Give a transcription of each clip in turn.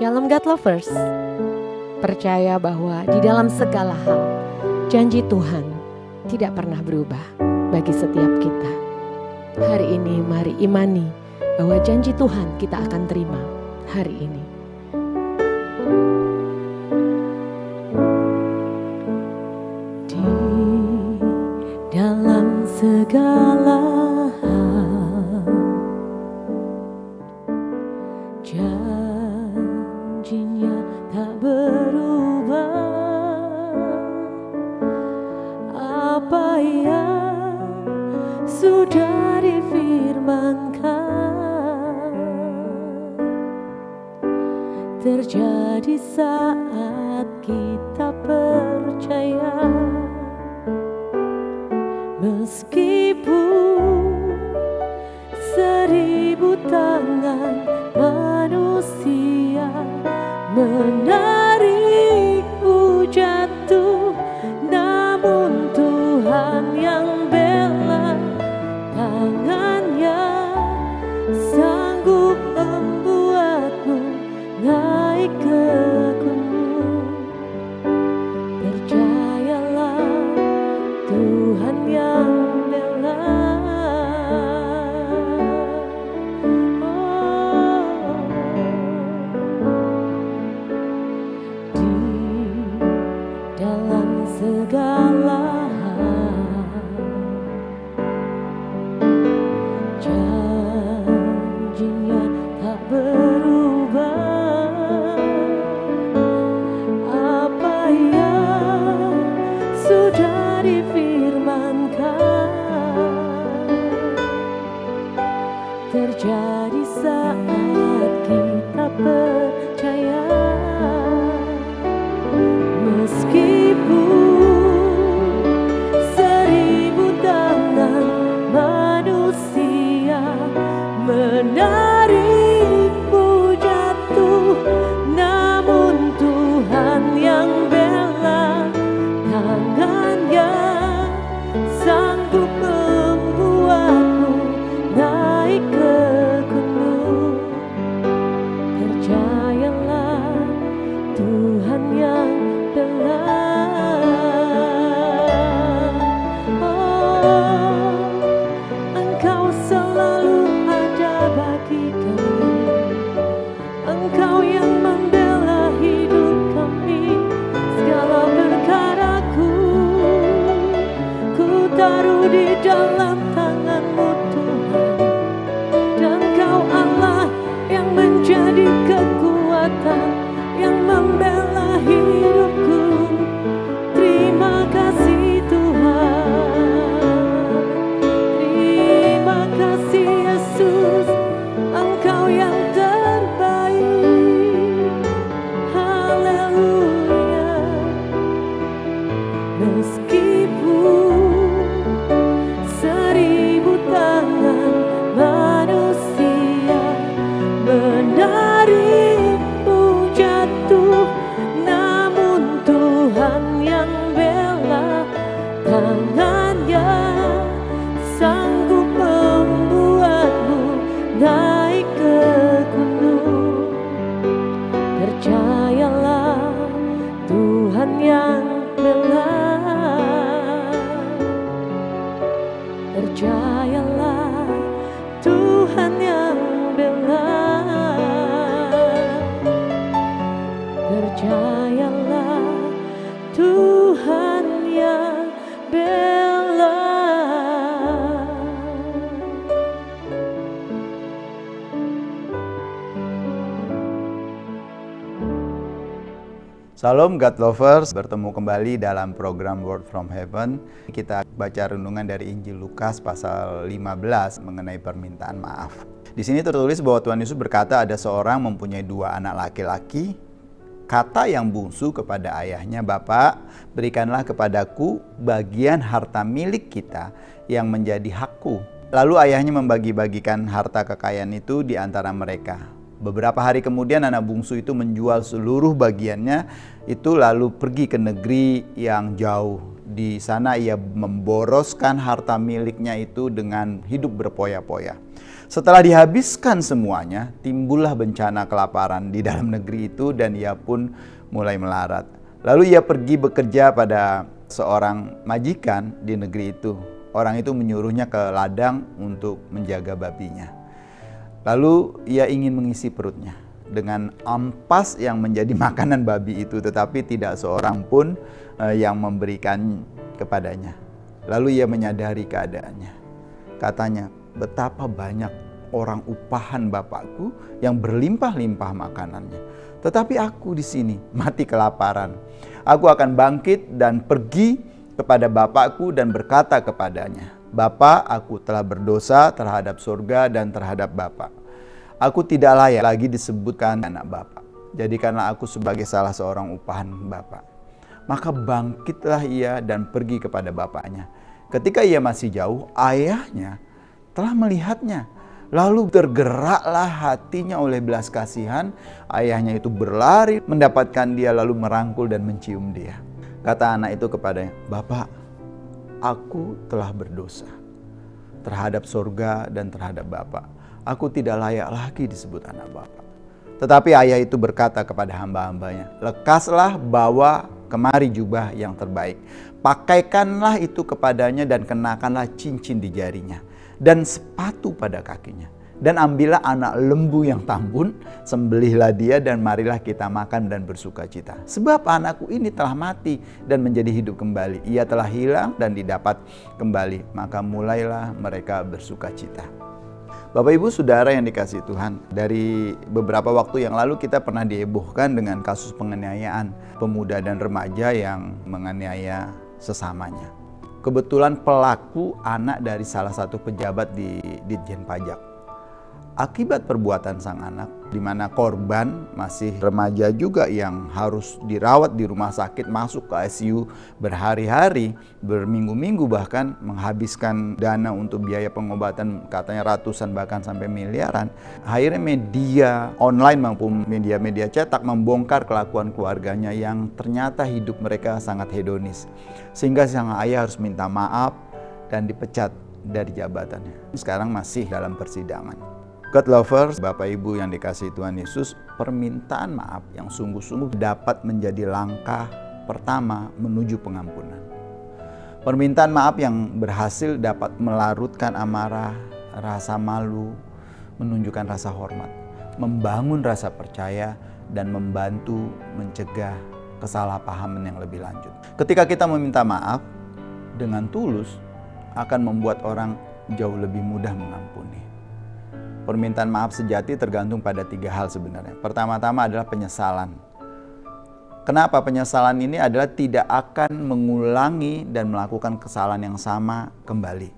Shalom God Lovers. Percaya bahwa di dalam segala hal, janji Tuhan tidak pernah berubah bagi setiap kita. Hari ini mari imani bahwa janji Tuhan kita akan terima hari ini. Di dalam segala hal, janjinya tak berubah. Apa yang sudah difirmankan terjadi saat kita percaya. Meskipun 1000 tangan manusia menarikmu jatuh, namun Tuhan yang bela, tangannya sanggup membuatmu naik ke gunung. Percayalah, Tuhan yang bela. Dalam segala hal, janjinya tak berubah. Apa yang sudah difirmankan terjadi saat kita percaya. Meskipun 1000 tangan manusia menarikmu jatuh, namun Tuhan yang bela, tangannya sanggup membuatmu naik ke gunung. Percayalah, Tuhan yang Engkau selalu ada bagi kami. Engkau yang membela hidup kami. Segala perkaraku ku taruh di dalam tangan-Mu Tuhan. Dan Kau Allah yang menjadi kekuatan, yang membela hidupku. Terima kasih Tuhan, terima kasih Yesus, Engkau yang terbaik. Haleluya. Meskipun 1000 tangan manusia menarikmu jatuh, namun Tuhan yang bela, tangannya sanggup membuatmu naik ke gunung. Percayalah, Tuhan yang bela. Percayalah, Tuhan yang bela. Percayalah, Tuhan yang bela. Shalom God Lovers, bertemu kembali dalam program Word from Heaven. Kita baca renungan dari Injil Lukas pasal 15 mengenai permintaan maaf. Di sini tertulis bahwa Tuhan Yesus berkata, ada seorang mempunyai 2 anak laki-laki. Kata yang bungsu kepada ayahnya, "Bapak, berikanlah kepadaku bagian harta milik kita yang menjadi hakku." Lalu ayahnya membagi-bagikan harta kekayaan itu di antara mereka. Beberapa hari kemudian anak bungsu itu menjual seluruh bagiannya itu lalu pergi ke negeri yang jauh. Di sana ia memboroskan harta miliknya itu dengan hidup berpoya-poya. Setelah dihabiskan semuanya, timbullah bencana kelaparan di dalam negeri itu dan ia pun mulai melarat. Lalu ia pergi bekerja pada seorang majikan di negeri itu. Orang itu menyuruhnya ke ladang untuk menjaga babinya. Lalu ia ingin mengisi perutnya dengan ampas yang menjadi makanan babi itu, tetapi tidak seorang pun yang memberikan kepadanya. Lalu ia menyadari keadaannya. Katanya, betapa banyak orang upahan bapakku yang berlimpah-limpah makanannya. Tetapi aku di sini mati kelaparan. Aku akan bangkit dan pergi kepada bapakku dan berkata kepadanya, Bapa, aku telah berdosa terhadap surga dan terhadap Bapa. Aku tidak layak lagi disebutkan anak Bapa. Jadikanlah aku sebagai salah seorang upahan Bapa. Maka bangkitlah ia dan pergi kepada bapaknya. Ketika ia masih jauh, ayahnya telah melihatnya. Lalu tergeraklah hatinya oleh belas kasihan. Ayahnya itu berlari mendapatkan dia lalu merangkul dan mencium dia. Kata anak itu kepadanya, Bapak, aku telah berdosa terhadap surga dan terhadap Bapa. Aku tidak layak lagi disebut anak Bapa. Tetapi ayah itu berkata kepada hamba-hambanya, lekaslah, bawa kemari jubah yang terbaik. Pakaikanlah itu kepadanya dan kenakanlah cincin di jarinya dan sepatu pada kakinya. Dan ambillah anak lembu yang tambun, sembelihlah dia dan marilah kita makan dan bersuka cita. Sebab anakku ini telah mati dan menjadi hidup kembali. Ia telah hilang dan didapat kembali. Maka mulailah mereka bersuka cita. Bapak Ibu Saudara yang dikasihi Tuhan, dari beberapa waktu yang lalu kita pernah dihebohkan dengan kasus penganiayaan pemuda dan remaja yang menganiaya sesamanya. Kebetulan pelaku anak dari salah satu pejabat di Ditjen Pajak. Akibat perbuatan sang anak, di mana korban masih remaja juga yang harus dirawat di rumah sakit, masuk ke ICU berhari-hari, berminggu-minggu, bahkan menghabiskan dana untuk biaya pengobatan katanya ratusan bahkan sampai miliaran. Akhirnya media online maupun media-media cetak membongkar kelakuan keluarganya yang ternyata hidup mereka sangat hedonis. Sehingga sang ayah harus minta maaf dan dipecat dari jabatannya. Sekarang masih dalam persidangan. God lovers, Bapak Ibu yang dikasihi Tuhan Yesus, permintaan maaf yang sungguh-sungguh dapat menjadi langkah pertama menuju pengampunan. Permintaan maaf yang berhasil dapat melarutkan amarah, rasa malu, menunjukkan rasa hormat, membangun rasa percaya, dan membantu mencegah kesalahpahaman yang lebih lanjut. Ketika kita meminta maaf dengan tulus, akan membuat orang jauh lebih mudah mengampuni. Permintaan maaf sejati tergantung pada 3 hal sebenarnya. Pertama-tama adalah penyesalan. Kenapa penyesalan ini adalah tidak akan mengulangi dan melakukan kesalahan yang sama kembali.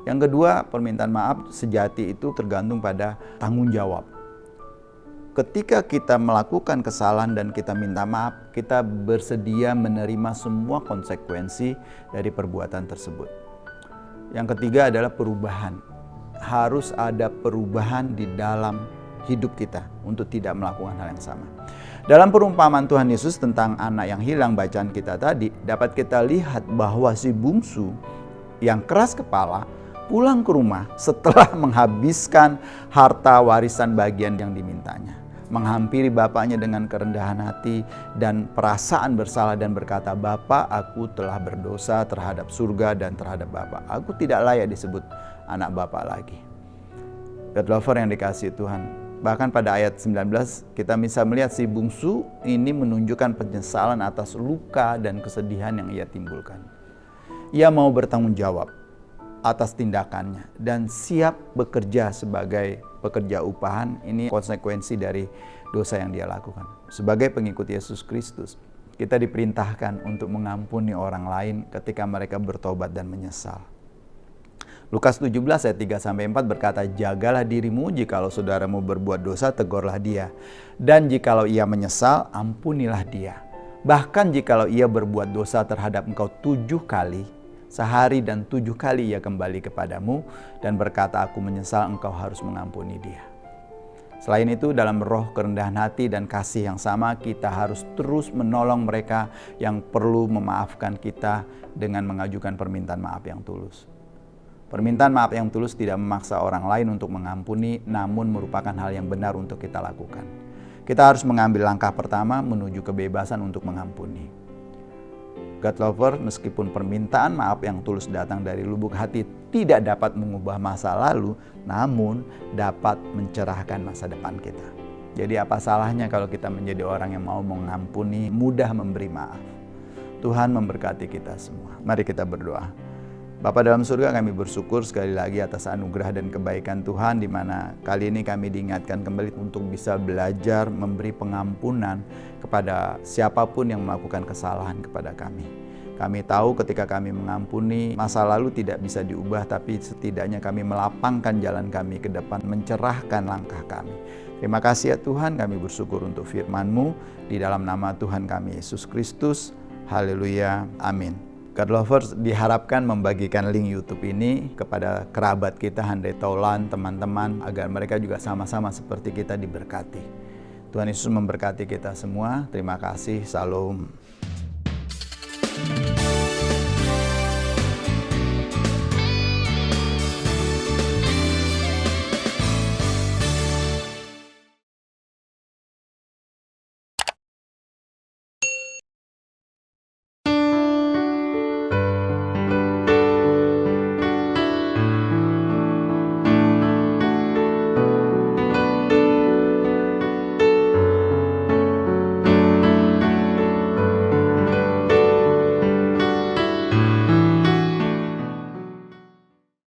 Yang kedua, permintaan maaf sejati itu tergantung pada tanggung jawab. Ketika kita melakukan kesalahan dan kita minta maaf, kita bersedia menerima semua konsekuensi dari perbuatan tersebut. Yang ketiga adalah perubahan. Harus ada perubahan di dalam hidup kita untuk tidak melakukan hal yang sama. Dalam perumpamaan Tuhan Yesus tentang anak yang hilang bacaan kita tadi, dapat kita lihat bahwa si bungsu yang keras kepala pulang ke rumah setelah menghabiskan harta warisan bagian yang dimintanya. Menghampiri bapaknya dengan kerendahan hati dan perasaan bersalah dan berkata, Bapa, aku telah berdosa terhadap surga dan terhadap Bapa. Aku tidak layak disebut anak Bapa lagi. God lover yang dikasihi Tuhan. Bahkan pada ayat 19 kita bisa melihat si bungsu ini menunjukkan penyesalan atas luka dan kesedihan yang ia timbulkan. Ia mau bertanggung jawab atas tindakannya dan siap bekerja sebagai pekerja upahan. Ini konsekuensi dari dosa yang dia lakukan. Sebagai pengikut Yesus Kristus, kita diperintahkan untuk mengampuni orang lain ketika mereka bertobat dan menyesal. Lukas 17 ayat 3-4 berkata, jagalah dirimu, jikalau saudaramu berbuat dosa, tegurlah dia. Dan jikalau ia menyesal, ampunilah dia. Bahkan jikalau ia berbuat dosa terhadap engkau 7 kali, sehari dan 7 kali ia kembali kepadamu dan berkata, aku menyesal, engkau harus mengampuni dia. Selain itu, dalam roh kerendahan hati dan kasih yang sama, kita harus terus menolong mereka yang perlu memaafkan kita dengan mengajukan permintaan maaf yang tulus. Permintaan maaf yang tulus tidak memaksa orang lain untuk mengampuni, namun merupakan hal yang benar untuk kita lakukan. Kita harus mengambil langkah pertama menuju kebebasan untuk mengampuni. God lover, meskipun permintaan maaf yang tulus datang dari lubuk hati tidak dapat mengubah masa lalu, namun dapat mencerahkan masa depan kita. Jadi apa salahnya kalau kita menjadi orang yang mau mengampuni, mudah memberi maaf. Tuhan memberkati kita semua. Mari kita berdoa. Bapa dalam surga, kami bersyukur sekali lagi atas anugerah dan kebaikan Tuhan, di mana kali ini kami diingatkan kembali untuk bisa belajar memberi pengampunan kepada siapapun yang melakukan kesalahan kepada kami. Kami tahu ketika kami mengampuni, masa lalu tidak bisa diubah, tapi setidaknya kami melapangkan jalan kami ke depan, mencerahkan langkah kami. Terima kasih ya Tuhan, kami bersyukur untuk firman-Mu, di dalam nama Tuhan kami Yesus Kristus. Haleluya, amin. God lovers, diharapkan membagikan link YouTube ini kepada kerabat kita, handai taulan, teman-teman, agar mereka juga sama-sama seperti kita diberkati. Tuhan Yesus memberkati kita semua. Terima kasih. Shalom.